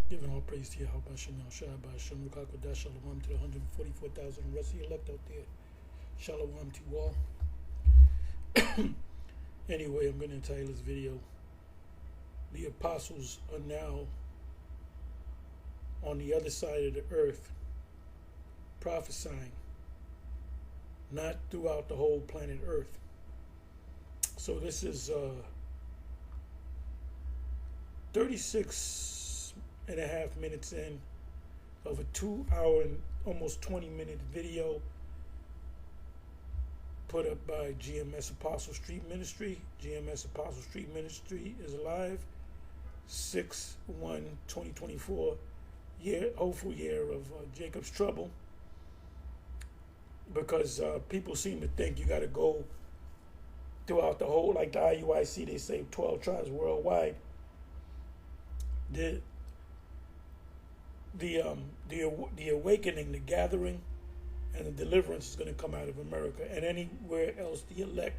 Giving all praise to Yahweh Shem Shai by Shem Rukakodah. Shalom to the 144,000 rest of the elect out there. Shalom to you all. Anyway, I'm going to entitle this video, The Apostles Are Now on the Other Side of the Earth, Prophesying, not throughout the whole planet Earth. So this is 36 and a half minutes in of a 2 hour and almost 20-minute video put up by GMS Apostle Street Ministry. GMS Apostle Street Ministry is alive. 6/1/2024, hopeful year of Jacob's trouble, because people seem to think you got to go throughout the whole, like the IUIC, they say 12 tribes worldwide. The awakening, the gathering, and the deliverance is going to come out of America and anywhere else the elect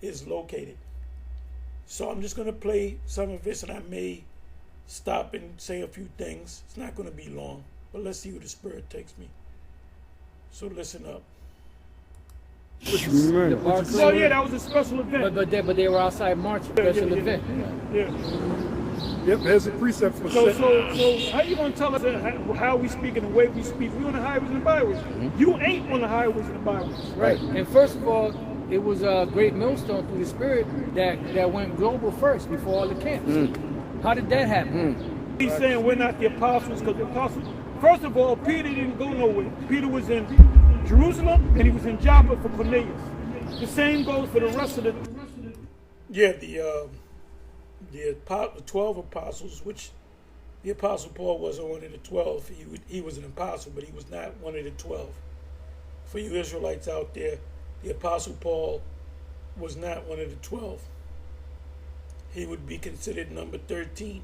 is located. So I'm just going to play some of this, and I may stop and say a few things. It's not going to be long, but let's see where the Spirit takes me. So listen up. Oh yeah, that was a special event. But they were outside marching, special event. Yeah. Yep, there's a precept for So how you gonna tell us how we speak and the way we speak? We on the highways and the byways. You ain't on the highways and the byways. Right. And first of all, it was a great millstone through the Spirit that went global first before all the camps. How did that happen? He's saying we're not the apostles because the apostles. First of all, Peter didn't go nowhere. Peter was in Jerusalem and he was in Joppa for Cornelius. The same goes for the rest of the. Yeah, the 12 apostles, which the Apostle Paul wasn't one of the 12. He was an apostle, but he was not one of the 12. For you Israelites out there, the Apostle Paul was not one of the 12. He would be considered number 13.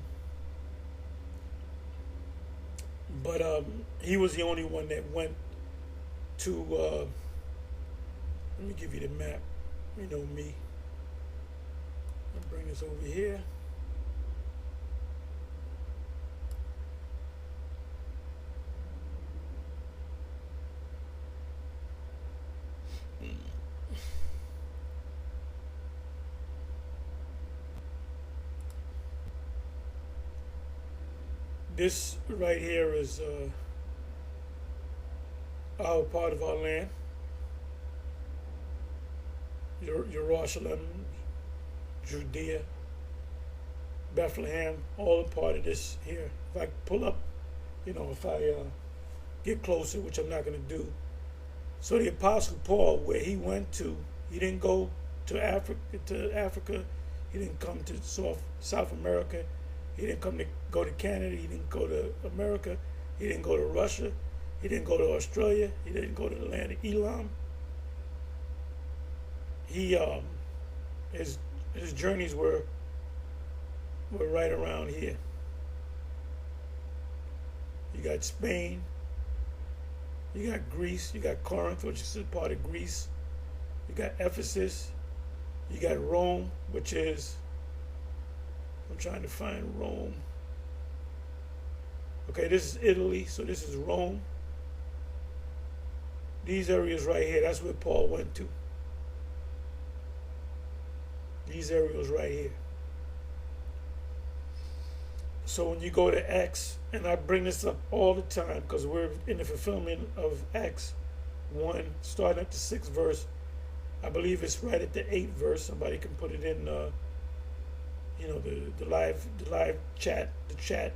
But he was the only one that went to, let me give you the map. You know me. I'll bring this over here. This right here is our part of our land. Jerusalem, Judea, Bethlehem, all a part of this here. If I pull up, if I get closer, which I'm not going to do. So the Apostle Paul, where he went to, he didn't go to Africa. He didn't come to South America. He didn't go to Canada. He didn't go to America. He didn't go to Russia. He didn't go to Australia. He didn't go to the land of Elam. He his journeys were right around here. You got Spain. You got Greece. You got Corinth, which is a part of Greece. You got Ephesus. You got Rome, which is, I'm trying to find Rome. Okay, this is Italy, so this is Rome. These areas right here, that's where Paul went to. These areas right here. So when you go to Acts, and I bring this up all the time because we're in the fulfillment of Acts 1, starting at the 6th verse. I believe it's right at the 8th verse. Somebody can put it in the live chat, the chat.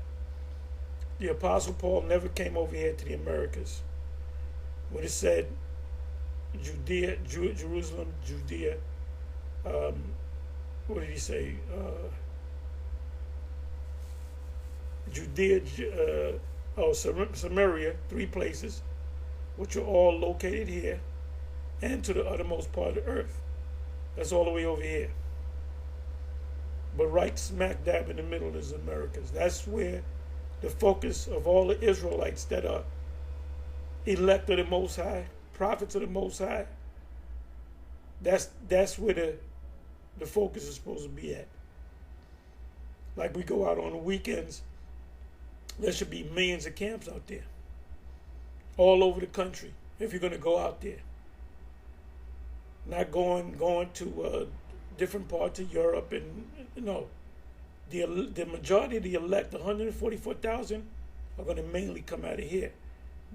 The Apostle Paul never came over here to the Americas. When it said Judea, Jerusalem, Judea, what did he say? Judea, Samaria, 3 places, which are all located here, and to the uttermost part of the earth. That's all the way over here. But right smack dab in the middle is the Americas. That's where the focus of all the Israelites that are elect of the Most High, prophets of the Most High, that's where the focus is supposed to be at. Like we go out on the weekends There should be millions of camps out there, all over the country, if you're going to go out there. Not going to different parts of Europe, and no. The majority of the elect, 144,000, are going to mainly come out of here.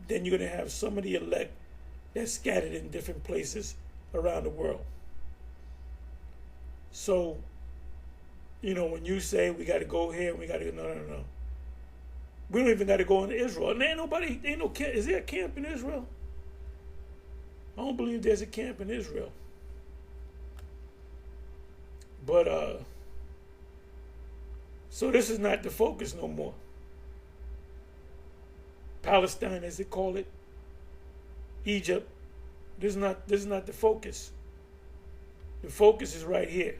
Then you're going to have some of the elect that's scattered in different places around the world. So, when you say we got to go here, we got to go, no. We don't even got to go into Israel. And ain't no camp. Is there a camp in Israel? I don't believe there's a camp in Israel. But, so this is not the focus no more. Palestine, as they call it, Egypt, this is not the focus. The focus is right here.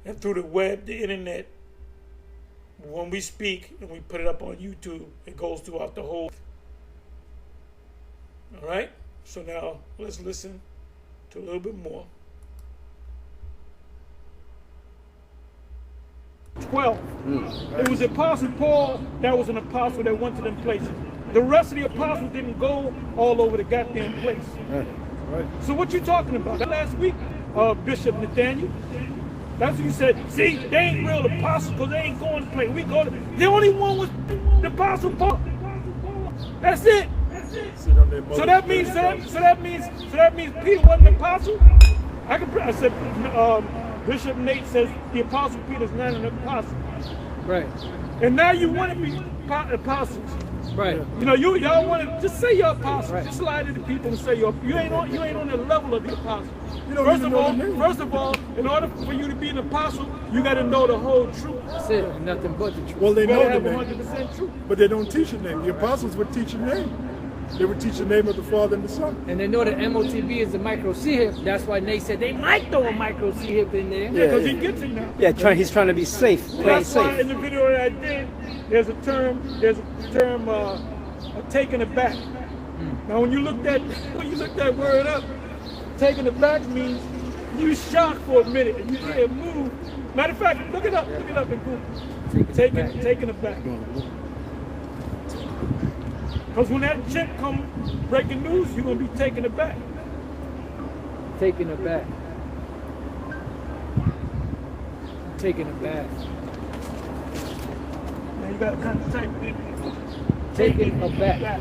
And through the web, the internet, when we speak and we put it up on YouTube, it goes throughout the whole. All right? So now let's listen to a little bit more. 12. It was Apostle Paul that was an apostle that went to them places. The rest of the apostles didn't go all over the goddamn place. Right. So what you talking about? Last week, Bishop Nathaniel, that's what you said. See, they ain't real apostles because they ain't going to play. We go to, the only one was the Apostle Paul. That's it. So that means Peter wasn't an apostle. I said Bishop Nate says the Apostle Peter's not an apostle. Right. And now you want to be apostles. Right. Y'all want to just say you're apostles. Right. Just lie to the people and say you ain't on the level of the apostle. First of all, in order for you to be an apostle, you got to know the whole truth. That's it. Nothing but the truth. Well, they You know got to the have name, 100% truth. but they don't teach the name. The apostles would teach the name. They would teach the name of the Father and the Son. And they know that MOTB is a micro C hip. That's why Nate said they might throw a micro C hip in there. Because he gets it now. Yeah, he's trying to be safe. Play That's why safe. in the video that I did, there's a term taking it back. Now when you look that word up, taking it back means you shocked for a minute and you can't move. Matter of fact, look it up in Google. Taking it back. Because when that chick come breaking news, you're gonna be taking it back. Taking it back. Taking it back. Now you gotta kind of type it in. Taking it back.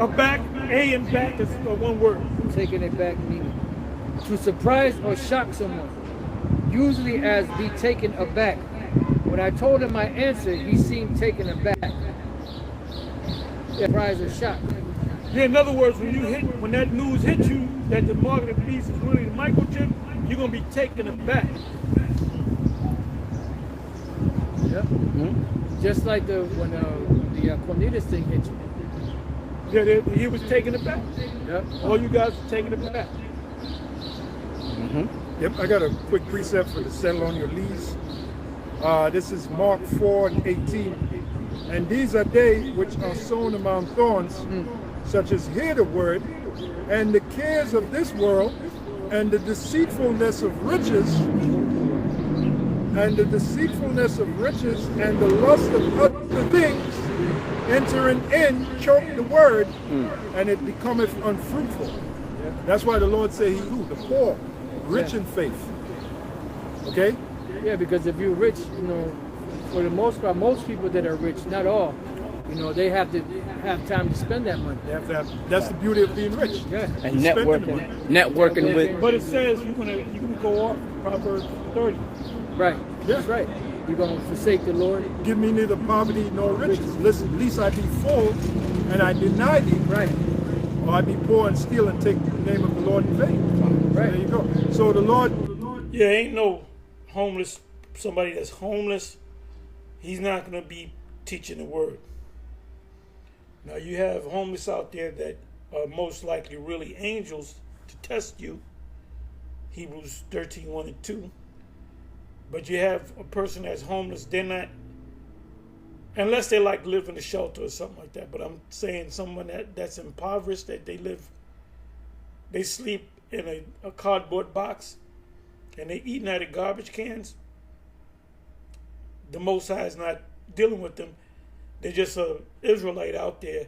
A back, A and back is one word. Taking it back meaning to surprise or shock someone, usually as be taken aback. When I told him my answer, he seemed taken aback. Surprise or shock. Yeah, in other words, when that news hits you that the mark of the beast is really the microchip, you're gonna be taken aback. Yep. Just like when the Cornelius thing hit you. Yeah, he was taking it back. Yep. All you guys are taking it back. Yep, I got a quick precept for the settle on your lease. This is Mark 4:18. And these are they which are sown among thorns, such as hear the word, and the cares of this world, and the deceitfulness of riches, and the lust of other things, entering in, choke the word, and it becometh unfruitful. That's why the Lord say he who? The poor, rich in faith. Okay? Yeah, because if you're rich, for the most part, most people that are rich, not all, they have to have time to spend that money. They have to have, that's the beauty of being rich. Yeah. And You spend the networking with. But it says you can go off Proverbs 30. Right. Yeah. That's right. You're going to forsake the Lord. Give me neither poverty nor riches. Listen, least I be full and I deny thee. Right. Or I be poor and steal and take the name of the Lord in vain. Right. There you go. So the Lord. Yeah, ain't no homeless, somebody that's homeless, he's not going to be teaching the word. Now you have homeless out there that are most likely really angels to test you. Hebrews 13:1 and 2. But you have a person that's homeless, they're not, unless they like live in a shelter or something like that. But I'm saying someone that's impoverished, that they sleep in a cardboard box and they eating out of garbage cans. The Most High is not dealing with them. They're just an Israelite out there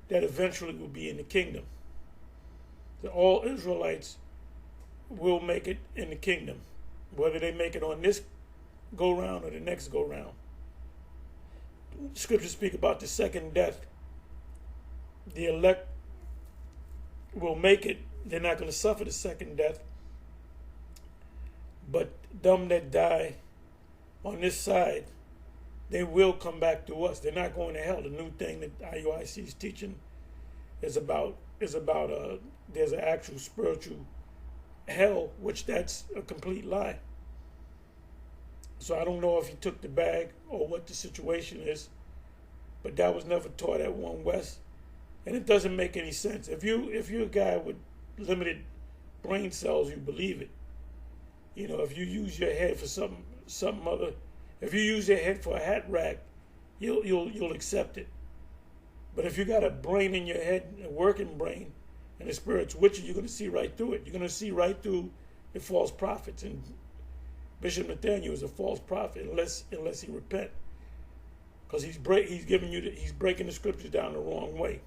that eventually will be in the kingdom. So all Israelites will make it in the kingdom, whether they make it on this go round or the next go round. Scriptures speak about the second death. The elect will make it. They're not going to suffer the second death. But them that die on this side, they will come back to us. They're not going to hell. The new thing that IUIC is teaching is about there's an actual spiritual hell, which that's a complete lie. So I don't know if he took the bag or what the situation is, but that was never taught at One West, and it doesn't make any sense. If you're a guy with limited brain cells, you believe it. You know, if you use your head for something other, if you use your head for a hat rack, you'll accept it. But if you got a brain in your head, a working brain, and the Spirit's with you, you're going to see right through it. You're going to see right through the false prophets. And Bishop Nathaniel is a false prophet unless he repent, because he's breaking the scriptures down the wrong way.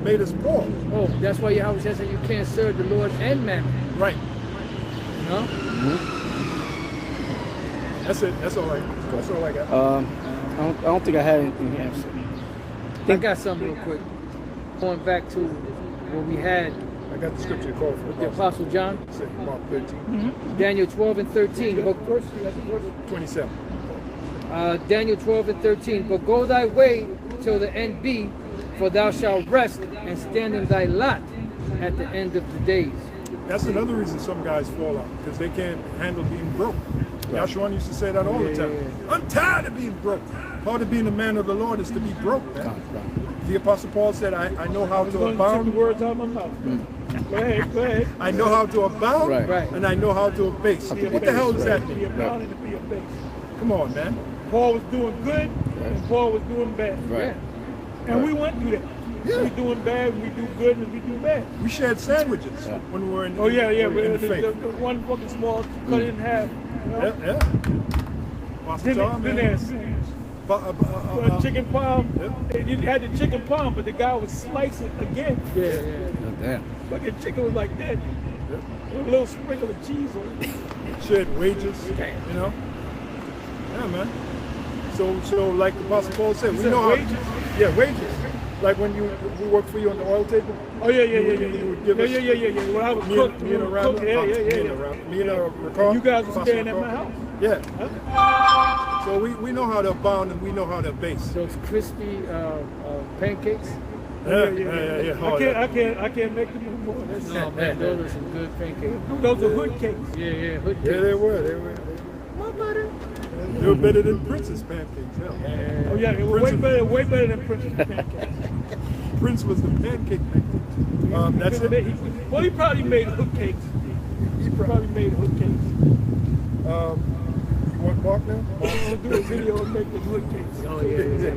Made us poor. Oh, that's why Yahweh says that you can't serve the Lord and Mammon. Right. You know? That's it. That's all right. That's all I got. I don't think I had anything else. I got something real quick. Going back to what we had I got the scripture to call for with the Apostle John. Mark 13. Daniel 12 and 13. But first, 27. Daniel 12 and 13. But go thy way till the end be, for thou shalt rest and stand in thy lot at the end of the days. That's another reason some guys fall out, because they can't handle being broke. Yahshua used to say that all the time. I'm tired of being broke. Part of being a man of the Lord is to be broke, man. The Apostle Paul said, I know how to abound. Took the words out of my mouth. Go ahead. I know how to abound, Right. and I know how to abase. What the hell does that Be mean? abounding to be abased. Come on, man. Paul was doing good, and Paul was doing bad. Right. And we went through that. We doing bad, we do good, and we do bad. We shared sandwiches when we were in Oh yeah, in the faith. one fucking small, cut it in half. You know? Yeah. Pastor Tom, Then man. there's chicken palm. You had the chicken palm, but the guy was slicing again. Damn. Fucking chicken was like that. With a little sprinkle of cheese on it. shared wages, you know. Yeah, man. So like the Apostle Paul said, we know how. Wages? Yeah, wages. Like when we worked for you on the oil table. Oh yeah. You would give us. Yeah. When I was Me cooking, and Randall. Me and Ricard. You guys were Apostle staying at Ricard. my house. Yeah. So we know how to abound and we know how to abase. Those crispy pancakes. Yeah. I can't make them no more. Oh man, those are some good pancakes. Those are hood cakes. Yeah, hood cakes. Yeah, they were. What butter? They were better than Prince's pancakes. Hell. Oh yeah, it was way better than Prince's pancakes. Prince was the pancake maker. That's it. Well, he probably made hood cakes. He probably made hood cakes. You want Mark now? I'll do a video of making hood cakes. Oh yeah.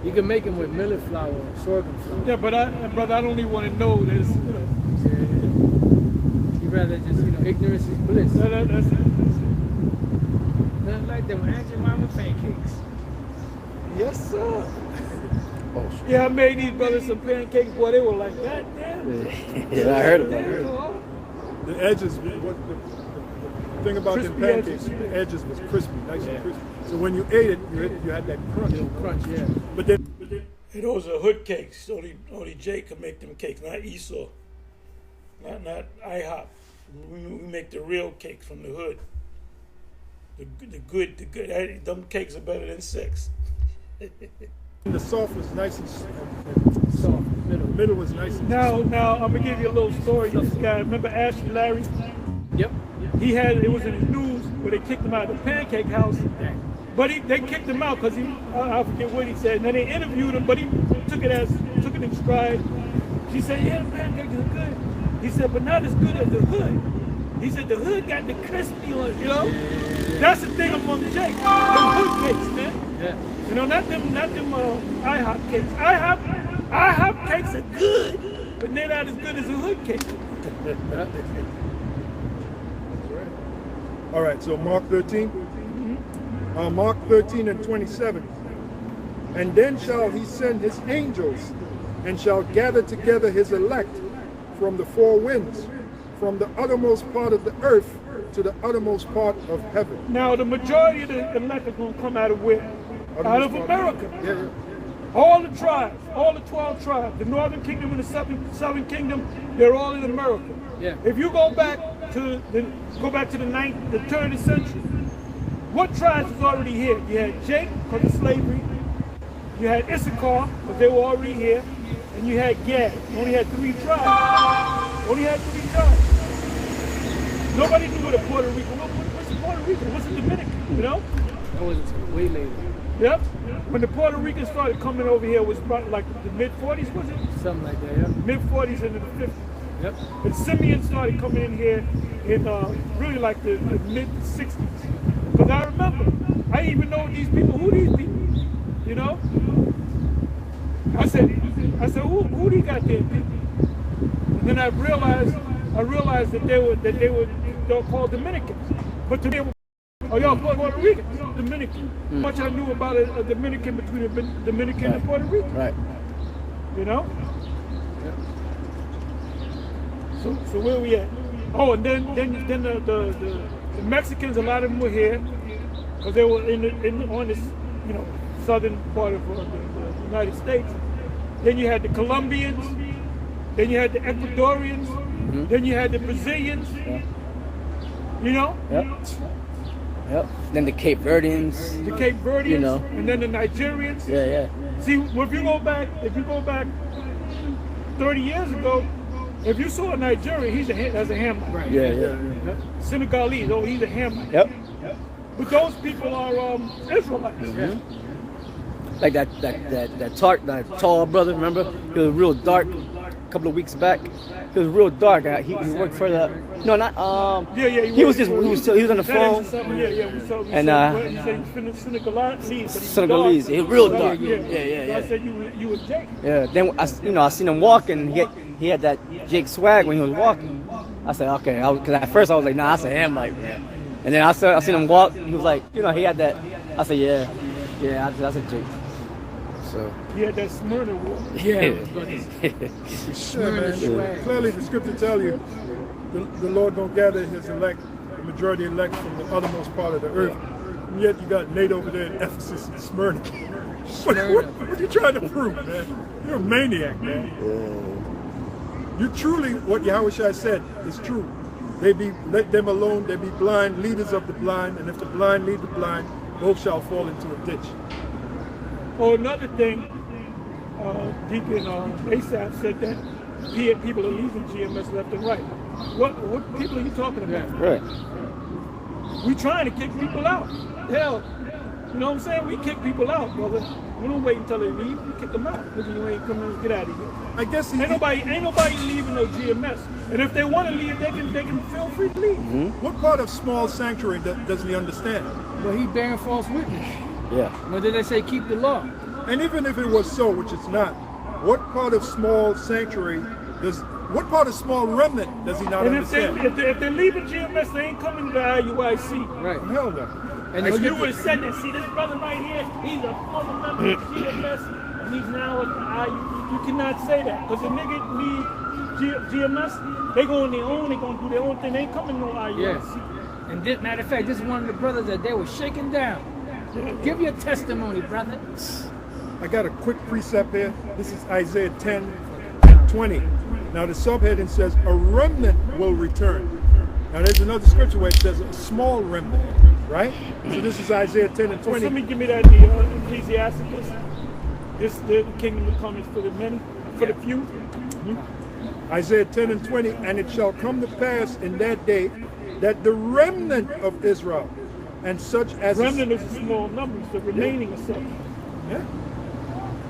You can make them with millet flour or sorghum flour. Yeah, but brother, I don't even want to know this. You rather just, ignorance is bliss. That's it. Nothing like them Aunt Mama pancakes. Yes, sir. Oh, Yeah, I made these brothers some pancakes. Boy, they were like that. Damn. yeah, I heard about it. The edges, the thing about the pancakes, the edges was crispy, nice and crispy. So when you ate it, you had that crunch. Crunch, yeah. But then And those are hood cakes. Only Jake can make them cakes, not Esau, not IHOP. We make the real cakes from the hood. The good. Them cakes are better than sex. the soft was nice and Soft, the middle was nice and Now, I'm gonna give you a little story. This guy, remember Ashley Larry? Yep. It was in the news where they kicked him out of the pancake house. But they kicked him out because I forget what he said. And then they interviewed him, but he took it in stride. She said, yeah, the pancakes are good. He said, but not as good as the hood. He said, the hood got the crispy on it, That's the thing among Jake. Them hood cakes, man. Yeah. Not them IHOP cakes. IHOP cakes are good, but they're not as good as a hood cake. All right, so Mark 13. Mark 13 and 27. And then shall he send his angels, and shall gather together his elect from the four winds, from the uttermost part of the earth to the uttermost part of heaven. Now, the majority of the elect are going to come out of where? Out of America. Yeah. All the tribes, all the 12 tribes, the northern kingdom and the southern kingdom, they're all in America. Yeah. If you go back to the turn of the century, what tribes was already here? You had Jake because of slavery. You had Issachar because they were already here, and you had Gad. You only had 3 tribes. Nobody knew what a Puerto Rican. What's a Puerto Rican? What's a Dominican? You know? That was way later. Yep. When the Puerto Ricans started coming over here, was about like the mid-40s, was it? Something like that, yeah. Mid-40s into the 50s. Yep. And Simeon started coming in here in really like the mid-60s. Because I remember, I didn't even know these people, who these people, you know? I said, who these goddamn people? And then I realized that they're called Dominicans. But to be able, oh, y'all Puerto Ricans, Dominican. Much I knew about a Dominican between a Dominican and Puerto Rican. Right. You know? So where we at? Oh, and then the Mexicans, a lot of them were here because they were on this, you know, southern part of the United States. Then you had the Colombians, then you had the Ecuadorians, then you had the Brazilians. Yeah. You know? Yep. Then the Cape Verdeans. The Cape Verdeans, you know. and then the Nigerians. Yeah. See, if you go back 30 years ago, if you saw a Nigerian, that's a Hamite. Right. Yeah. Senegalese, he's a Hamite. Yep. But those people are Israelites. Yeah. Like that tall brother, remember? He was real dark a couple of weeks back. He was real dark. He worked for the he was on the phone. And Senegalese. He was real dark. Yeah. I said you was Jake. Yeah. Then I seen him walking. He had that Jake swag when he was walking. I said, okay. Because at first I was like, nah, I said him like, and then I seen him walk. He was like, he had that. I said, yeah. I said Jake. So. He had that Smyrna walk. Yeah. Man. Clearly, the scripture tell you the Lord don't gather his elect, the majority elect from the uttermost part of the earth. And yet you got Nate over there in Ephesus and Smyrna. What are you trying to prove, man? You're a maniac, man. You truly, what Yahushua said is true. Let them alone, they be blind, leaders of the blind, and if the blind lead the blind, both shall fall into a ditch. Oh, another thing, Deacon Asaph said that people are leaving GMS left and right. What people are you talking about? Right. We trying to kick people out. Hell, you know what I'm saying? We kick people out, brother. We don't wait until they leave. We kick them out. Because you ain't coming, get out of here. I guess ain't nobody leaving no GMS. And if they want to leave, they can feel free to leave. What part of small sanctuary doesn't he understand? Well, he bearing false witness. Yeah. When did they say keep the law? And even if it was so, which it's not, what part of small sanctuary what part of small remnant does he not understand? If they're leaving GMS, they ain't coming to the IUIC. Right. Hell no. And you would have said that, see this brother right here, he's a former member of GMS, and he's now at the IU. You cannot say that, because the nigga leave GMS, they go on their own, they gonna do their own thing, they ain't coming to no IUIC. Yes. And matter of fact, this is one of the brothers that they were shaking down. Give your testimony, brother. I got a quick precept here. This is Isaiah 10 and 20. Now the subheading says, a remnant will return. Now there's another scripture where it says a small remnant, right? So this is Isaiah 10 and 20. So let me give me that Ecclesiasticus. The kingdom will come is for the many, for the few. Isaiah 10 and 20, and it shall come to pass in that day that the remnant of Israel and such as remnant is a small number, it's the remaining of such. Yeah.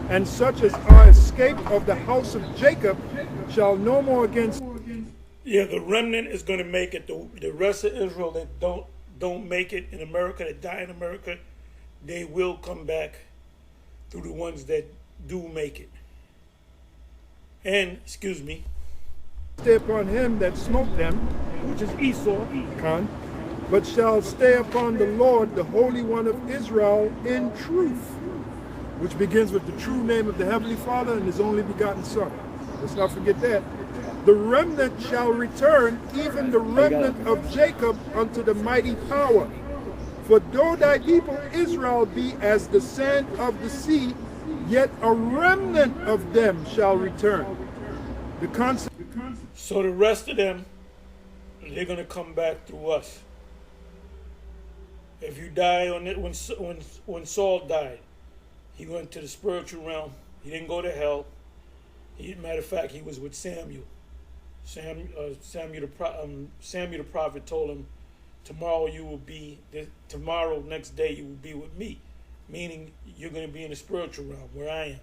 And such as are escaped of the house of Jacob shall no more again. Yeah, the remnant is going to make it. The rest of Israel that don't make it in America, that die in America, they will come back through the ones that do make it. And, excuse me, stay upon him that smote them, which is Esau, but shall stay upon the Lord, the Holy One of Israel, in truth, which begins with the true name of the Heavenly Father and His only begotten Son. Let's not forget that. The remnant shall return, even the remnant of Jacob, unto the mighty power. For though thy people Israel be as the sand of the sea, yet a remnant of them shall return. So the rest of them, they're going to come back through us. If you die on it, when Saul died, he went to the spiritual realm. He didn't go to hell. Matter of fact, he was with Samuel. Samuel the prophet told him, tomorrow, next day, you will be with me. Meaning, you're going to be in the spiritual realm, where I am.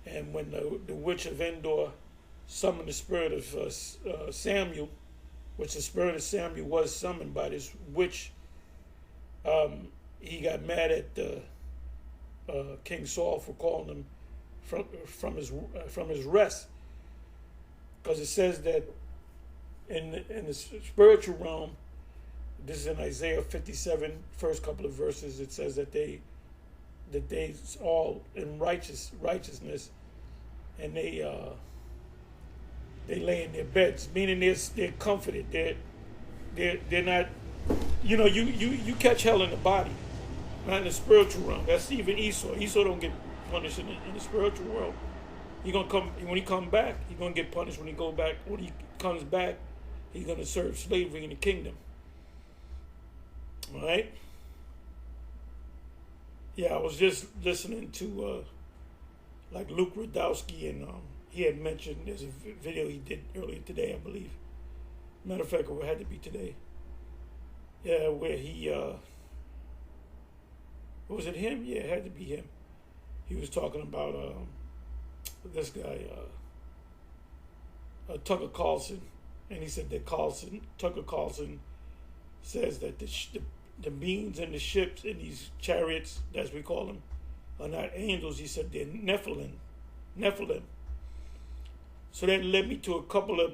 And when the witch of Endor summoned the spirit of Samuel, which the spirit of Samuel was summoned by this witch, he got mad at King Saul for calling him from his rest, because it says that in the spiritual realm, this is in Isaiah 57, first couple of verses, it says that they all in righteousness, and they lay in their beds, meaning they're comforted. They're not, you catch hell in the body, not in the spiritual realm. That's even Esau. Esau don't get punished in the spiritual world. When he comes back, he's gonna get punished. When he comes back, he's gonna serve slavery in the kingdom. All right. Yeah, I was just listening to like Luke Radowski, and he had mentioned there's a video he did earlier today, I believe. Matter of fact, it had to be today. Yeah, where he was it him? Yeah, it had to be him. He was talking about this guy, Tucker Carlson, and he said that Tucker Carlson says that the beings and the ships in these chariots, as we call them, are not angels. He said they're Nephilim. So that led me to a couple of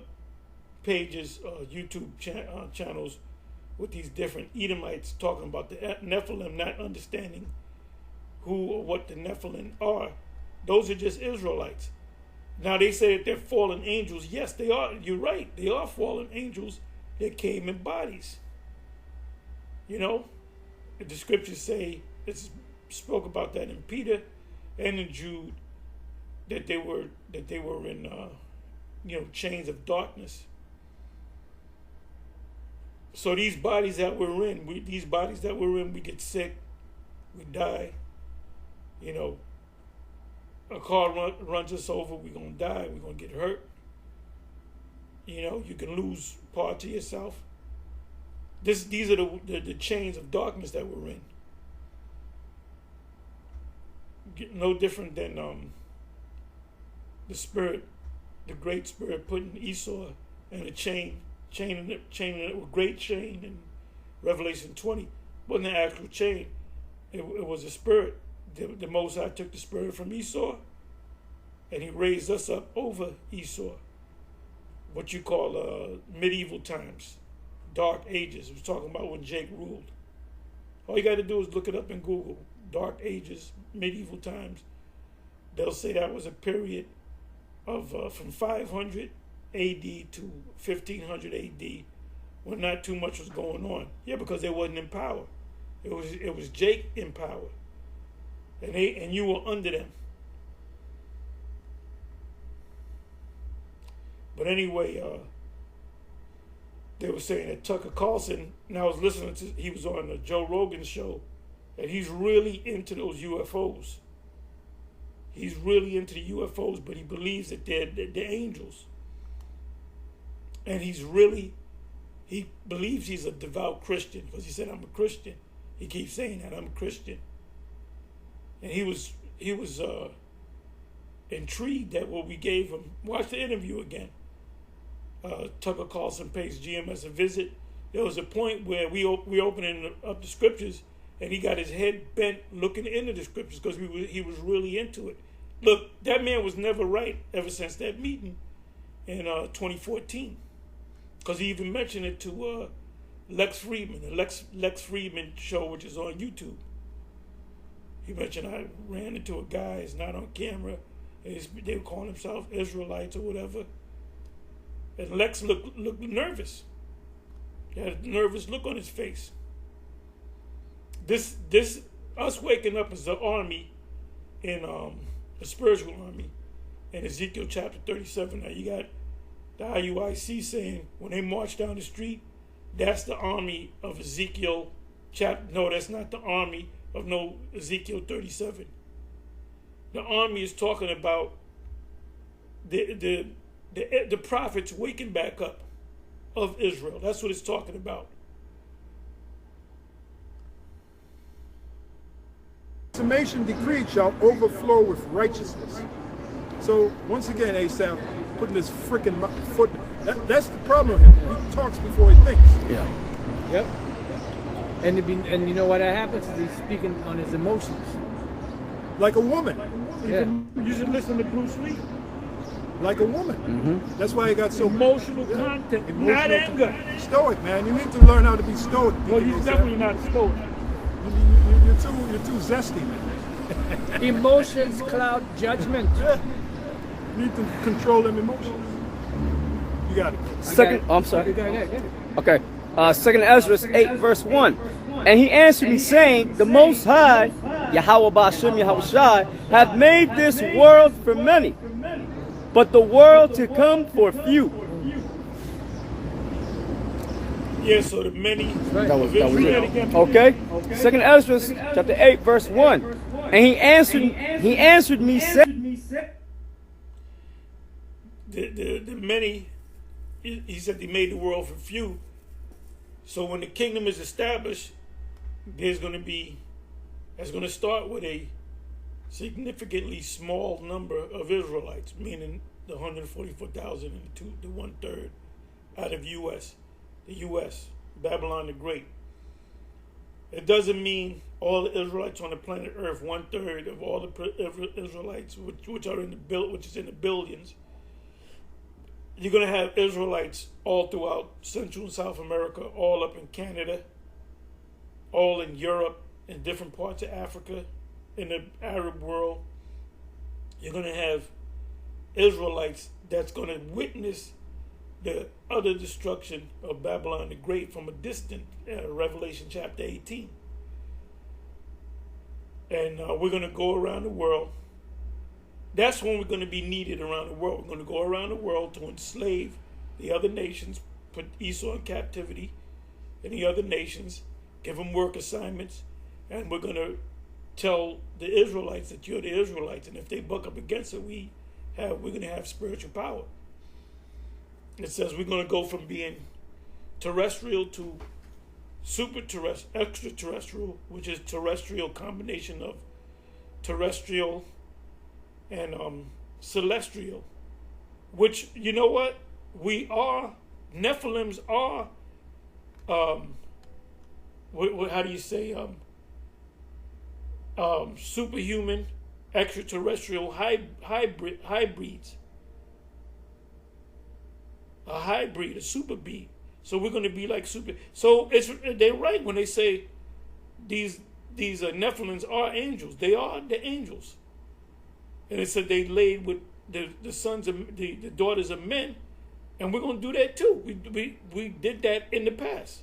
pages, YouTube channels with these different Edomites talking about the Nephilim, not understanding who or what the Nephilim are. Those are just Israelites. Now they say that they're fallen angels. Yes, they are. You're right. They are fallen angels that came in bodies. The scriptures say, it spoke about that in Peter and in Jude, that they were in chains of darkness. So these bodies that we're in, we get sick, we die. A car runs us over, we're gonna die, we're gonna get hurt. You can lose part of yourself. These are the chains of darkness that we're in. No different than the spirit, the great spirit, putting Esau in a chaining it with great chain in Revelation 20. It wasn't an actual chain. It was a spirit. The Most High took the spirit from Esau, and he raised us up over Esau. What you call medieval times. Dark Ages. It was talking about when Jake ruled. All you got to do is look it up in Google. Dark Ages, medieval times. They'll say that was a period of from 500 AD to 1500 AD, when not too much was going on. Yeah, because they wasn't in power. It was Jake in power, and you were under them. But anyway, they were saying that Tucker Carlson, and I was listening to, he was on the Joe Rogan show, and he's really into those UFOs. He's really into the UFOs, but he believes that they're angels. And he believes he's a devout Christian, because he said, I'm a Christian. He keeps saying that, I'm a Christian. And he was intrigued at what we gave him. Watch the interview again. Tucker Carlson pays GMS a visit. There was a point where we opening up the scriptures, and he got his head bent looking into the scriptures, because he was really into it. Look, that man was never right ever since that meeting in 2014, because he even mentioned it to Lex Friedman, the Lex Friedman show, which is on YouTube. He mentioned I ran into a guy, it's not on camera, and they were calling themselves Israelites or whatever. And Lex looked nervous. He had a nervous look on his face. This us waking up as an army in a spiritual army in Ezekiel chapter 37. Now you got the IUIC saying when they march down the street, that's the army of Ezekiel chapter. No, that's not the army of Ezekiel 37. The army is talking about the prophets waking back up of Israel. That's what it's talking about. Consummation decree shall overflow with righteousness. So once again, Asaph putting his freaking foot. That's the problem with him. He talks before he thinks. Yeah. Yep. And you know what happens is he's speaking on his emotions. Like a woman. Yeah. You should listen to Bruce Lee. Like a woman. Mm-hmm. That's why he got so Emotional content, not anger. stoic, man. You need to learn how to be stoic. Well, he's definitely not stoic. You're too zesty, man. Emotions cloud judgment. Yeah. You need to control them emotions. You got it. Second, I'm sorry. Go ahead. Okay. Second Ezra 8 verse 1. And he answered me saying, the Most High, Yahweh Ba'ashem Yahweh Shai, have made this world for many, but the world to come for few. Yeah, so the many That was of Israel. it. Okay. Second Ezra chapter 8 verse 1. And he answered me saying, The many, he said he made the world for few. So when the kingdom is established, that's going to start with a significantly small number of Israelites, meaning the 144,000 and the 1/3 out of the U.S., Babylon the Great. It doesn't mean all the Israelites on the planet Earth, 1/3 of all the Israelites, which is in the billions. You're going to have Israelites all throughout Central and South America, all up in Canada, all in Europe, in different parts of Africa, in the Arab world. You're going to have Israelites that's going to witness the utter destruction of Babylon the Great from a distant, Revelation chapter 18. And we're going to go around the world. That's when we're going to be needed around the world. We're going to go around the world to enslave the other nations, put Esau in captivity, and the other nations, give them work assignments, and we're going to tell the Israelites that you're the Israelites, and if they buck up against it, we're going to have spiritual power. It says we're going to go from being terrestrial to extraterrestrial, which is terrestrial combination of terrestrial and celestial, which, you know what? We are, Nephilims are, how do you say, superhuman, extraterrestrial hybrids. A hybrid, a super bee. So we're going to be like super. So they're right when they say these Nephilims are angels. They are the angels. And it said they laid with the sons of the daughters of men, and we're going to do that too. We did that in the past.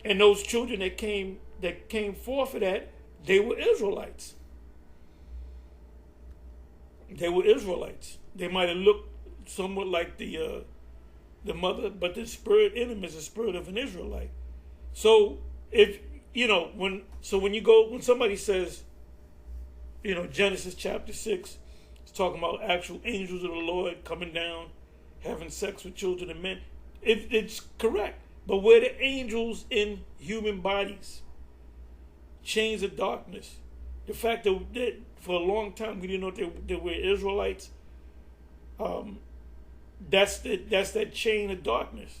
And those children that came forth of that, they were Israelites. They were Israelites. They might have looked somewhat like the mother, but the spirit in them is the spirit of an Israelite. So when somebody says, Genesis chapter 6, it's talking about actual angels of the Lord coming down, having sex with children and men. It's correct. But we're the angels in human bodies. Chains of darkness. The fact that for a long time we didn't know they were Israelites, that's that chain of darkness.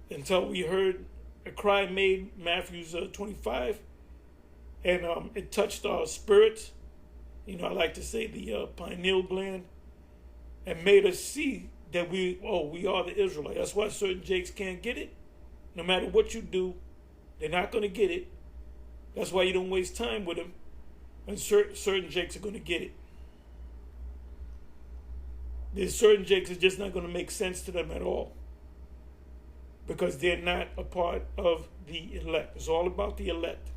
Until we heard a cry made, Matthew 25, and it touched our spirits. I like to say the pineal gland, and made us see that we are the Israelites. That's why certain Jakes can't get it. No matter what you do, they're not going to get it. That's why you don't waste time with them. And certain Jakes are going to get it. There's certain Jakes that just not going to make sense to them at all. Because they're not a part of the elect. It's all about the elect.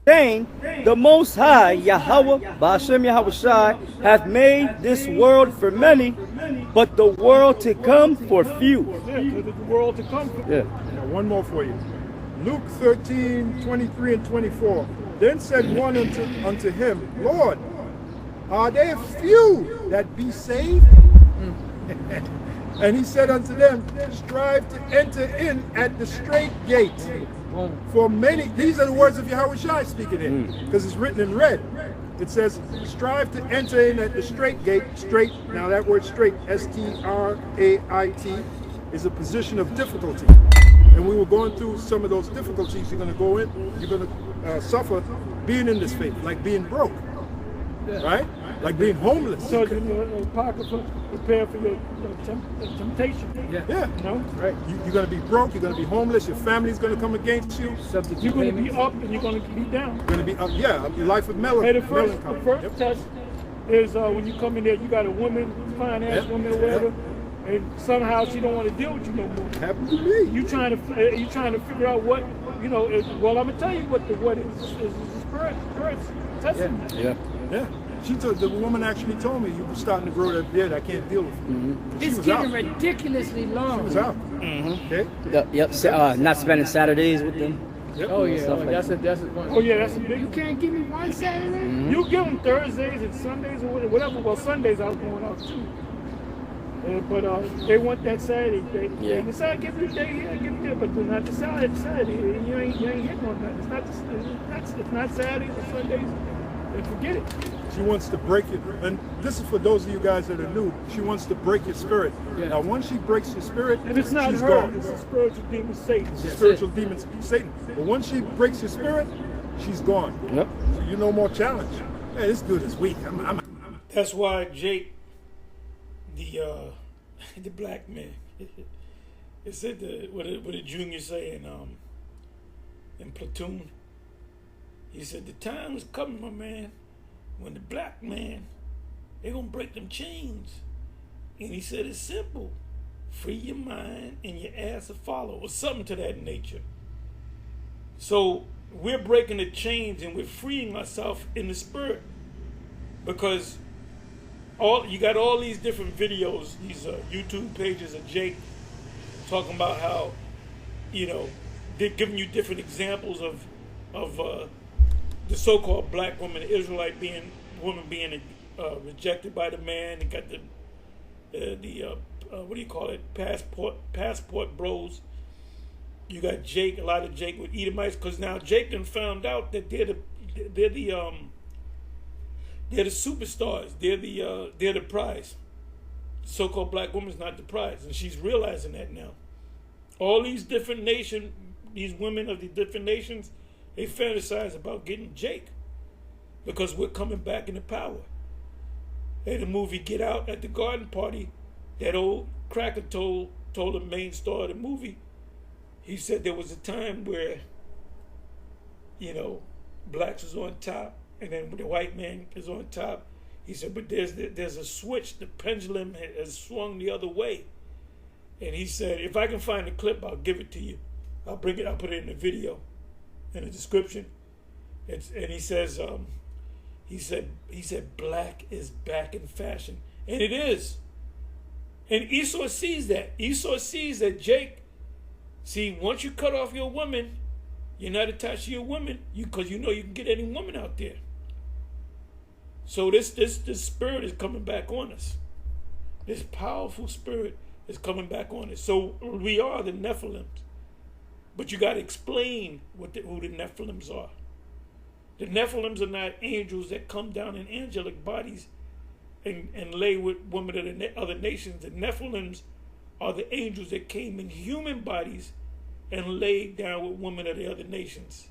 Saying, the Most High, Yahweh, Ba'ashem Yahweh Shai, hath made this world for many, but the world to come for few. Yeah, because the world to come. Yeah. Now, one more for you. Luke 13:23 and 24. Then said one unto him, Lord, are there few that be saved? And he said unto them, strive to enter in at the straight gate. For many, these are the words of Yahweh Shai speaking in, because it's written in red. It says, strive to enter in at the straight gate. Straight, now that word straight, S-T-R-A-I-T, is a position of difficulty. And we were going through some of those difficulties. You're going to go in, you're going to suffer being in this faith, like being broke, right? Like being homeless. So the pocket prepare for your temptation. Yeah. You know? Right. You're going to be broke, you're going to be homeless, your family's going to come against you. You're going to be up and you're going to be down. You're going to be up, yeah, a life of Hey, the melancholy. first test is when you come in there, you got a woman, fine-ass woman or whatever, and somehow she don't want to deal with you no more. Happened to me. You trying to figure out what, you know, well, I'm going to tell you what is spirit's testing. Yeah. The woman actually told me, you were starting to grow that beard, I can't deal with you. It's getting ridiculously long. She was out. Okay? Yep. Not spending Saturdays with them. Yep. Oh yeah, Stuff like that's a one. Oh yeah, that's a big. You can't give me one Saturday. You give them Thursdays and Sundays or whatever. Well, Sundays I was going out too. But they want that Saturday. They decide give you a day here, give you there, but not the Saturday. You ain't hitting on that. It's not Saturdays or Sundays. Then forget it. She wants to break it. And this is for those of you guys that are new. She wants to break your spirit. Yeah. Now, once she breaks your spirit, And it's not she's her. gone. It's a spiritual demon, Satan. It's a spiritual demon, Satan. But once she breaks your spirit, she's gone. Yep. So you no more challenge. Hey, this dude is weak. That's why Jake, the black man, it said what did Junior say in Platoon? He said the time is coming, my man, when the black man, they're gonna break them chains. And he said it's simple. Free your mind and your ass will follow, or something to that nature. So we're breaking the chains and we're freeing ourselves in the spirit. Because you got all these different videos, these YouTube pages of Jake talking about how, you know, they're giving you different examples of the so-called black woman, the Israelite woman being rejected by the man. They got the what do you call it? Passport bros. You got Jake, a lot of Jake with Edomites, because now Jake done found out that they're the superstars. They're the prize. So-called black woman's not the prize, and she's realizing that now. All these different these women of the different nations, they fantasize about getting Jake because we're coming back into power. Hey, the movie Get Out at the garden party, that old cracker told the main star of the movie, he said there was a time where, you know, blacks was on top and then the white man is on top. He said, but there's a switch, the pendulum has swung the other way. And he said, if I can find the clip, I'll give it to you. I'll put it in the video, in the description. And he says, he said, black is back in fashion. And it is. And Esau sees that. Esau sees that Jake, see, once you cut off your woman, you're not attached to your woman, because you know you can get any woman out there. So this spirit is coming back on us. This powerful spirit is coming back on us. So we are the Nephilims. But you got to explain who the Nephilims are. The Nephilims are not angels that come down in angelic bodies and lay with women of the other nations. The Nephilims are the angels that came in human bodies and laid down with women of the other nations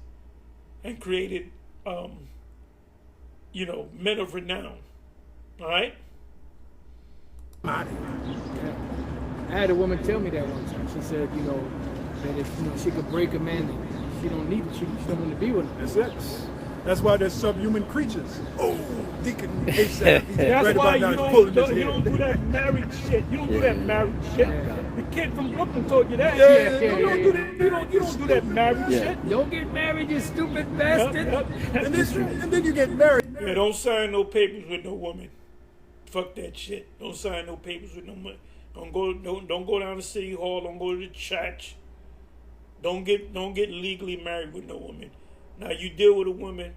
and created, men of renown. All right? I had a woman tell me that one time. She said, you know, that if she could break a man, she don't need it. She don't want to be with him. That's it. That's why they're subhuman creatures. Oh, Deacon ASAP. That's why you pulling his don't hair. do that married shit. You don't do that married shit. The kid from Brooklyn told you that. You don't do that married shit. Don't get married, you stupid bastard. And then you get married. Yeah, don't sign no papers with no woman. Fuck that shit. Don't sign no papers with no woman. Don't go down to City Hall. Don't go to the church. Don't get legally married with no woman. Now you deal with a woman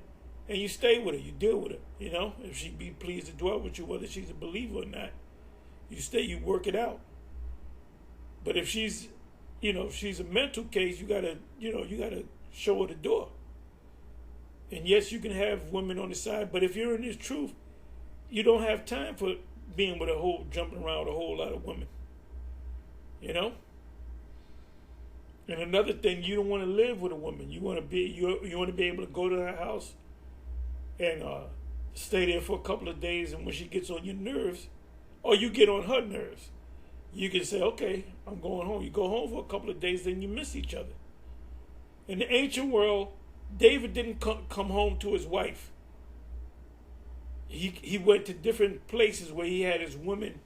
and you stay with her. You deal with her. You know, if she be pleased to dwell with you, whether she's a believer or not, you stay. You work it out. But if she's, if she's a mental case, you gotta show her the door. And yes, you can have women on the side, but if you're in this truth, you don't have time for being with jumping around with a whole lot of women. You know. And another thing, you don't want to live with a woman. You want to be able to go to her house and stay there for a couple of days, and when she gets on your nerves, or you get on her nerves, you can say, okay, I'm going home. You go home for a couple of days, then you miss each other. In the ancient world, David didn't come home to his wife. He went to different places where he had his women,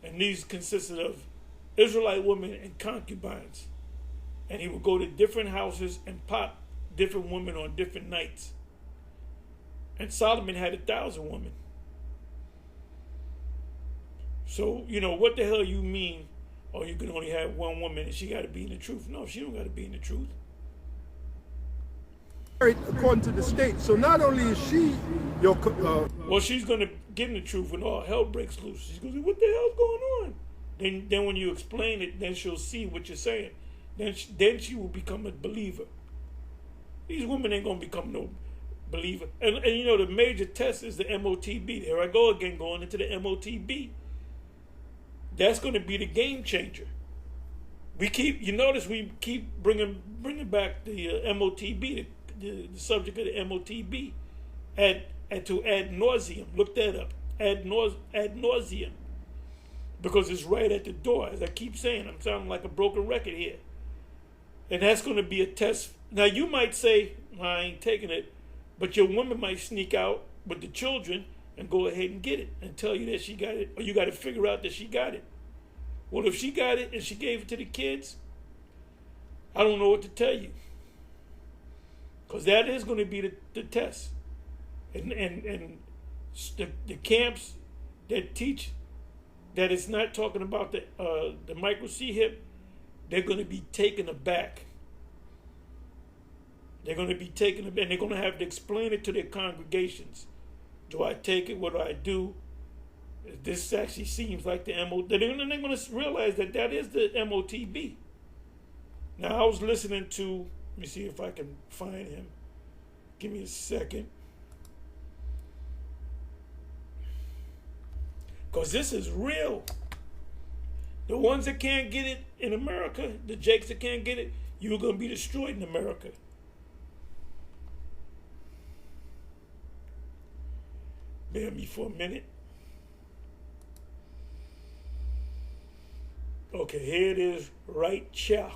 and these consisted of Israelite women and concubines. And he would go to different houses and pop different women on different nights. And Solomon had 1,000 women. So, what the hell you mean, oh, you can only have one woman and she got to be in the truth? No, she don't got to be in the truth. According to the state. So not only is she your... well, she's going to get in the truth when all hell breaks loose. She's going to say, what the hell's going on? Then when you explain it, then she'll see what you're saying. Then she will become a believer. These women ain't going to become no believer. And the major test is the MOTB. There I go again, going into the MOTB. That's going to be the game changer. We keep bringing back the MOTB, the subject of the MOTB, ad nauseum. Look that up, ad nauseum, because it's right at the door. As I keep saying, I'm sounding like a broken record here. And that's going to be a test. Now, you might say, I ain't taking it, but your woman might sneak out with the children and go ahead and get it and tell you that she got it, or you got to figure out that she got it. Well, if she got it and she gave it to the kids, I don't know what to tell you. Because that is going to be the test. And the camps that teach that it's not talking about the micro C-hip, they're going to be taken aback. They're going to be taken aback, and they're going to have to explain it to their congregations. Do I take it? What do I do? This actually seems like the MOTB. They're going to realize that is the MOTB. Now, I was listening to, let me see if I can find him. Give me a second. Because this is real. The ones that can't get it in America, the Jakes that can't get it, you're going to be destroyed in America. Bear me for a minute. Okay, here it is, right here.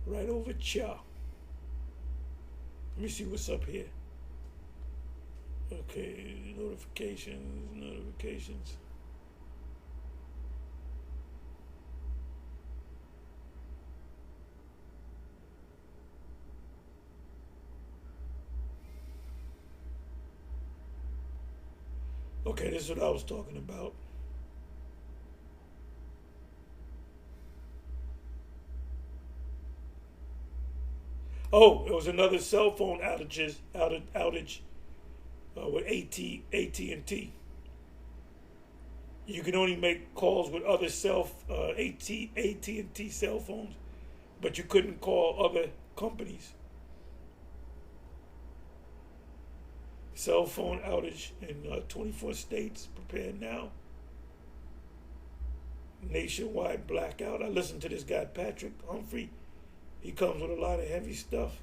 Right over here. Let me see what's up here. Okay, notifications. Okay, this is what I was talking about. Oh, it was another cell phone outage with AT&T. You can only make calls with other AT&T cell phones, but you couldn't call other companies. Cell phone outage in 24 states. Prepare now. Nationwide blackout. I listened to this guy, Patrick Humphrey. He comes with a lot of heavy stuff.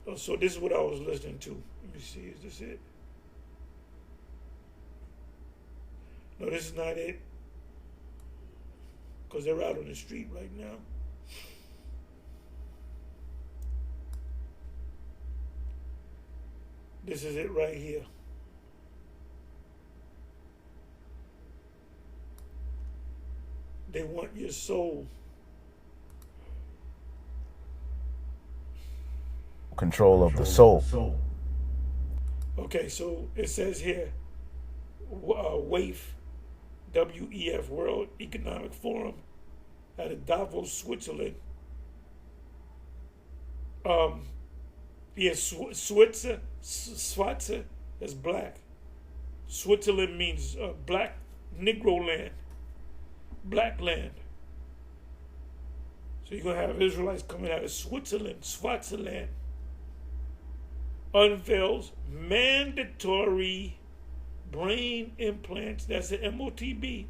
Oh, so this is what I was listening to. Let me see, is this it? No, this is not it. because they're out on the street right now. This is it right here. They want your soul. Control of the soul. Okay, so it says here, WEF, WEF, World Economic Forum, at Davos, Switzerland. Switzer is black. Switzerland means black, Negro land, black land. So you're going to have Israelites coming out of Switzerland, unveils mandatory brain implants, that's the MOTB,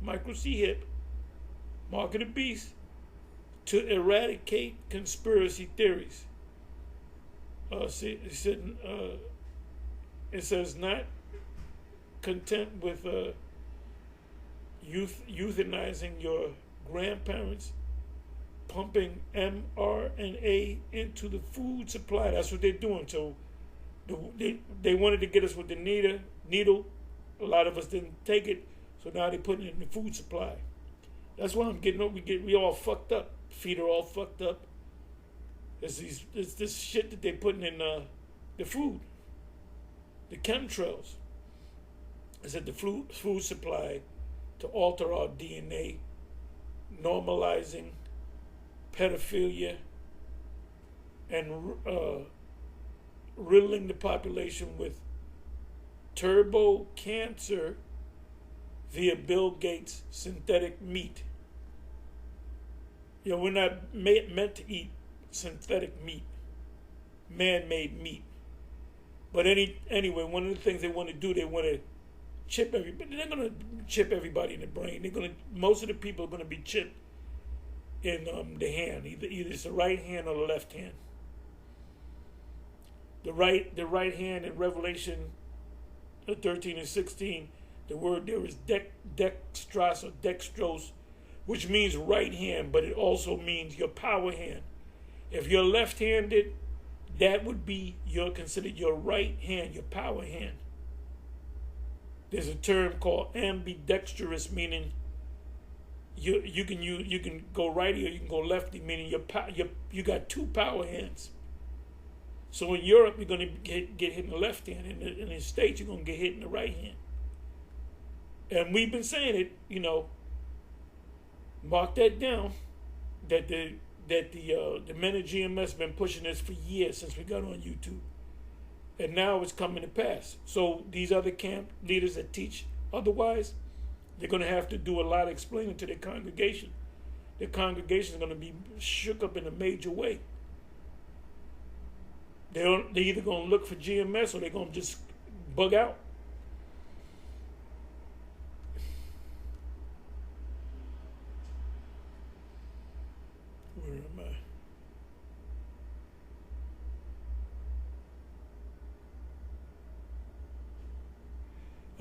micro C hip, mark of the beast, to eradicate conspiracy theories. It says not content with euthanizing your grandparents, pumping mRNA into the food supply. That's what they're doing. So they wanted to get us with the needle. A lot of us didn't take it, so now they're putting it in the food supply. That's why I'm getting up. We all fucked up. Feet are all fucked up. It's this shit that they're putting in the food, the chemtrails. It's at the food supply to alter our DNA, normalizing pedophilia, and riddling the population with turbo cancer via Bill Gates' synthetic meat. You know, we're not meant to eat synthetic meat, man-made meat. But anyway, one of the things they want to do, they want to chip everybody. They're going to chip everybody in the brain. Most of the people are going to be chipped in the hand. Either it's the right hand or the left hand. The right hand in Revelation 13 and 16, the word there is dextros or dextrose, which means right hand, but it also means your power hand. If you're left-handed, that would be considered your right hand, your power hand. There's a term called ambidextrous, meaning you can go righty or you can go lefty, meaning you got two power hands. So in Europe, you're going to get hit in the left hand. In the States, you're going to get hit in the right hand. And we've been saying it, mark that down, that the men of GMS have been pushing this for years since we got on YouTube. And now it's coming to pass. So these other camp leaders that teach otherwise, they're going to have to do a lot of explaining to their congregation. Their congregation is going to be shook up in a major way. They're either going to look for GMS or they're going to just bug out. Where am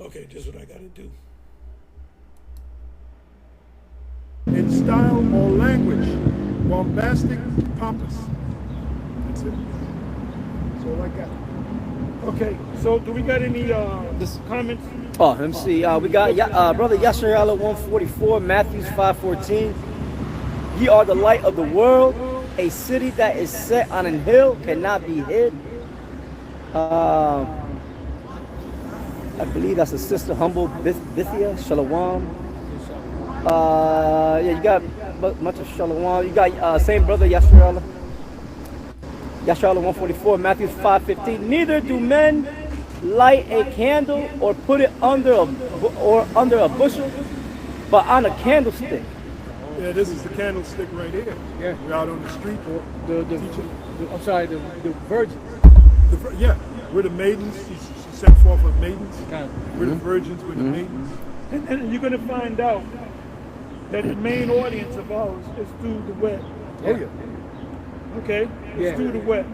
I? Okay, this is what I got to do. In style or language, bombastic, pompous. That's it. That's all I got. Okay, so do we got any comments? Oh, let me see. We got Brother Yasharala 144, Matthew 5:14. Ye are the light of the world. A city that is set on an hill cannot be hid. I believe that's a sister, Humble Bithia, Shalom. Yeah, you got much of Shalom. You got same brother Yasharala. Yasharala 144, Matthew 5:15. Neither do men light a candle or put it under a bushel, but on a candlestick. Yeah, this is the candlestick right here. Yeah. We're out on the street. The virgins. Yeah, we're the maidens. She sent forth of maidens. Mm-hmm. We're the virgins, we're the maidens. And you're going to find out that the main audience of ours is through the web. Oh, yeah. Okay? It's Yeah. through the web.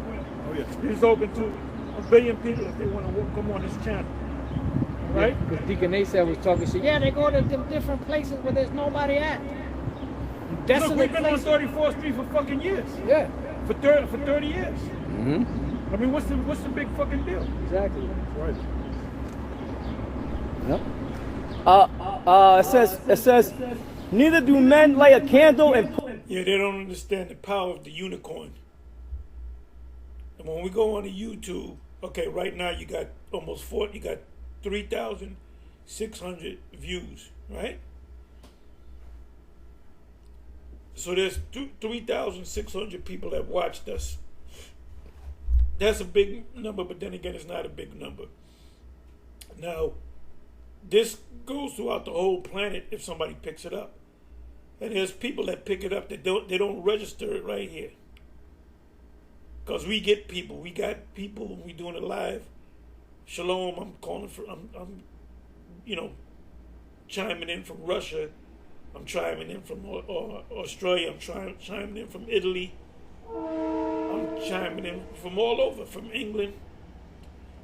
Oh, yeah. It's open to 1 billion people if they want to come on this channel. Right? Because Deacon Asaph was talking shit. Yeah, they go to different places where there's nobody at. desolate Look, we've been on places. 34th Street for fucking years. Yeah, For 30 years. Mm-hmm. I mean, what's the big fucking deal? exactly. Right. Yep. It says, neither do men light a candle and put. Yeah, they don't understand the power of the unicorn. And when we go on to YouTube, okay, right now you got you got 3,600 views, right? So there's 3,600 people that watched us. That's a big number, but then again, it's not a big number. Now, this goes throughout the whole planet if somebody picks it up. And there's people that pick it up that don't register it right here. Because we got people when we doing it live. Shalom, I'm calling for, I'm chiming in from Russia. I'm chiming in from Australia. I'm chiming in from Italy. I'm chiming in from all over, from England.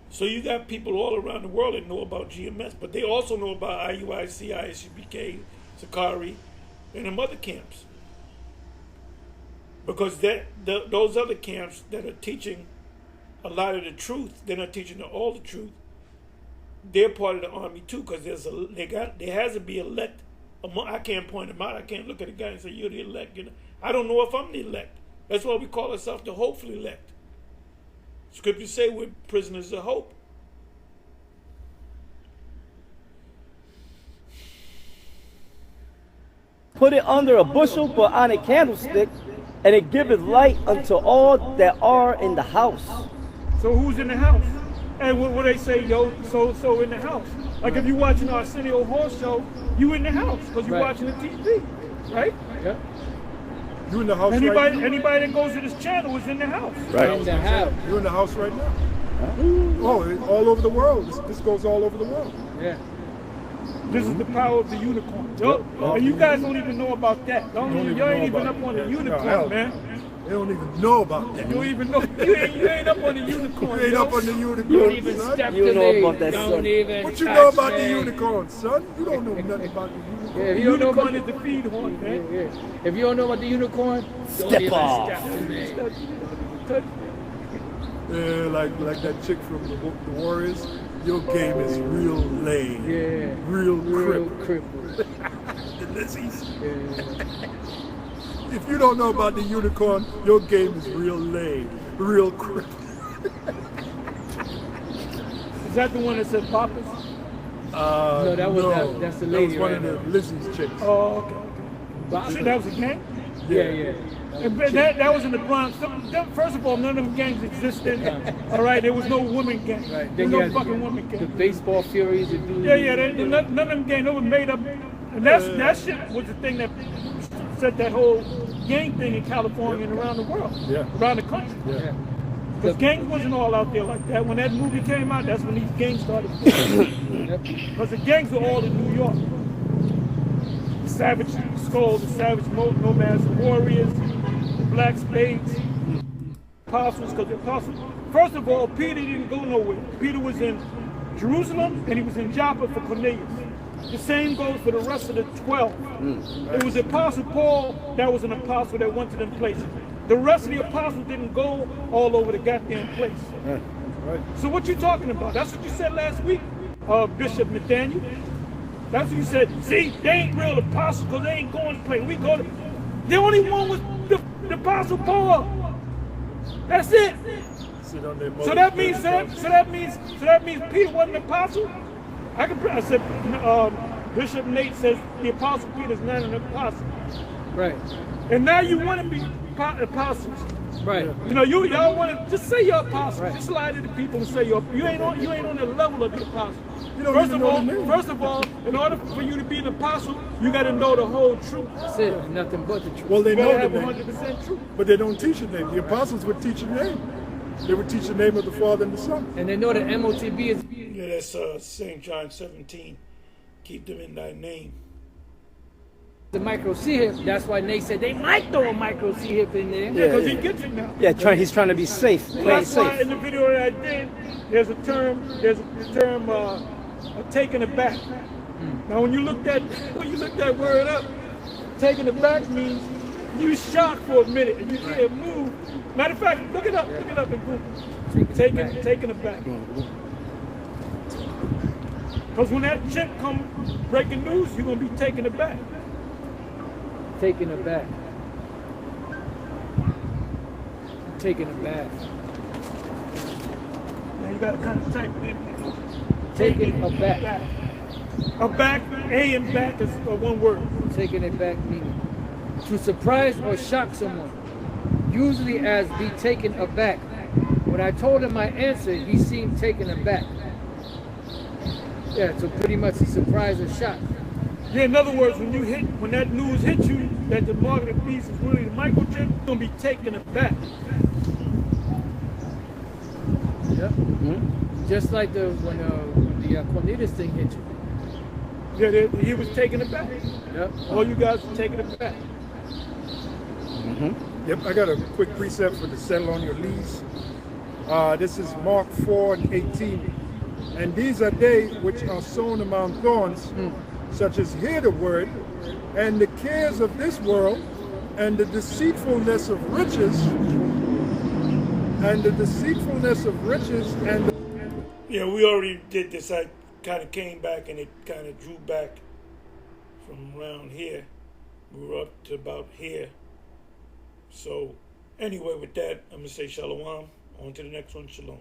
So you got people all around the world that know about GMS, but they also know about IUIC, ISUBK, Sakari, and them other camps. Because those other camps that are teaching a lot of the truth, they're not teaching all the truth. They're part of the army too, because there has to be elect. I can't point them out. I can't look at a guy and say you're the elect. I don't know if I'm the elect. That's why we call ourselves the hopeful elect. Scriptures say we're prisoners of hope. Put it under a bushel, but on a candlestick, and it giveth light unto all that are in the house. So who's in the house? And what they say, yo, so in the house. Like if you're watching our Arsenio Horse show, you in the house because you're watching the TV, right? Yep. You in the house Anybody, right now? anybody that goes to this channel is in the house. Right. In the house. You're in the house right now? Oh, all over the world. This goes all over the world. Yeah. This is the power of the unicorn. And you guys don't even know about that. Y'all ain't even up on the unicorn, man. They don't even know about that. You don't even know. You ain't up on the unicorn. You ain't up on the unicorn, Don't even son. step You to know me. about that, Don't son. even What you touch know about me. the unicorn, son? You don't know nothing about the unicorn. Yeah, if The you don't know unicorn about is the feed horn, man. yeah. If you don't know about the unicorn, don't Step even off. step to me. Yeah, like that chick from the Warriors. Your game is real lame. Yeah. Real Real cripple. cripple. The Lizzie's. Yeah. If you don't know about the unicorn, your game is real lame. Real cripple. Is that the one that said Papas? No, that was that's the lady That was one right of the Lizzie's chicks. Oh, okay. So that was a gang? Yeah. And that was in the Bronx. First of all, none of them gangs existed. All right, there was no woman gang. Right. There was Then you no had fucking woman the gang. baseball furies. The dudes. None of them gangs. They were made up. And that shit was the thing that set that whole gang thing in California and around the world, around the country. Yeah. Because gangs wasn't all out there like that. When that movie came out, that's when these gangs started. Because the gangs were all in New York. The Savage Skulls, the Savage Nomads, the Warriors, the Black Spades, Apostles. Because the Apostles, first of all, Peter didn't go nowhere. Peter was in Jerusalem and he was in Joppa for Cornelius. The same goes for the rest of the 12. It was the Apostle Paul that was an apostle that went to them places. The rest of the apostles didn't go all over the goddamn place. Right. So what you talking about? That's what you said last week, Bishop Nathaniel. That's what you said. See, they ain't real apostles because they ain't going to play. We go to. The only one was the Apostle Paul. That's it. Sit on their So that means Peter wasn't an apostle. I said Bishop Nate says the Apostle Peter's not an apostle. Right. And now you want to be apostles. Right. You know, y'all want to just say you're apostles. Right. Just lie to the people and say you ain't on the level of the apostle. You don't First even of know all, the name. in order for you to be an apostle, you got to know the whole truth. That's it. Nothing but the truth. Well, they You know got to the have name, 100% truth. but they don't teach the name. The apostles would teach the name. They would teach the name of the Father and the Son. And they know that MOTB is. Yeah, that's St. John 17. Keep them in thy name. The micro C hip. That's why Nate said they might throw a micro C hip in there. Because he gets it now. Yeah, he's trying to be safe, playing That's why safe. in the video that I did, there's a term taking it back. Now when you look that word up, taken aback means you shocked for a minute and you can't move. Matter of fact, look it up in Google. Taken aback. Because when that chick come breaking news, you're gonna be taken aback. Taken aback. Taken aback. Now you gotta kind of type it in. Taken aback. Aback, A and back is one word. Taken aback meaning to surprise or shock someone, usually as be taken aback. When I told him my answer, he seemed taken aback. Yeah, so pretty much a surprise or shock. Yeah, in other words, when that news hit you that the mark of the beast is really the microchip, you're gonna be taken aback. Yep. Mm-hmm. Just like when the Cornelius thing hit you. Yeah, he was taken aback. Yep. All you guys were taken aback. Mm-hmm. Yep, I got a quick precept for the settle on your lease. This is Mark 4:18. And these are they which are sown among thorns, such as hear the word, and the cares of this world, and the deceitfulness of riches, and Yeah, we already did this. I kind of came back and it kind of drew back from around here. We were up to about here. So anyway, with that, I'm going to say shalom. On to the next one. Shalom.